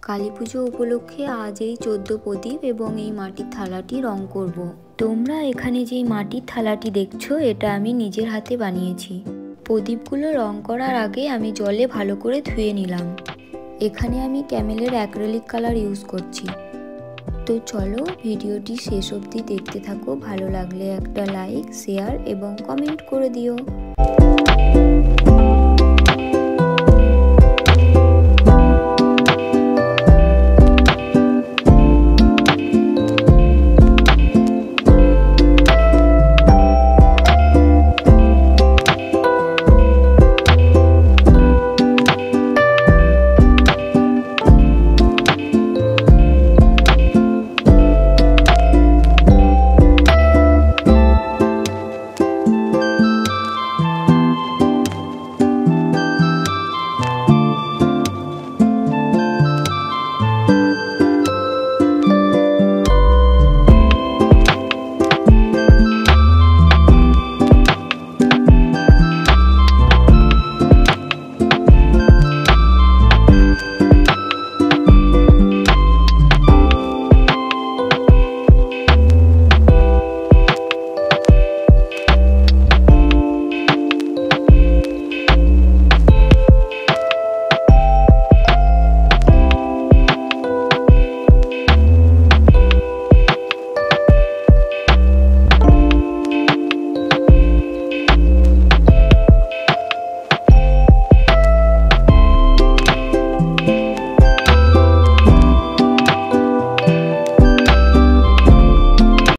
কালী পুজো উপলক্ষে আজ এই 14 প্রদীপ এবং এই মাটির থালাটি রং করব। তোমরা এখানে যে মাটির থালাটি দেখছো এটা আমি নিজের হাতে বানিয়েছি। প্রদীপগুলো রং করার আগে আমি জলে ভালো করে ধুয়ে নিলাম। এখানে আমি ক্যামেলের অ্যাক্রিলিক কালার ইউজ করছি। তো চলো ভিডিওটি শেষ অবধি দেখতে থাকো, ভালো লাগলে একটা লাইক, শেয়ার এবং কমেন্ট করে দিও।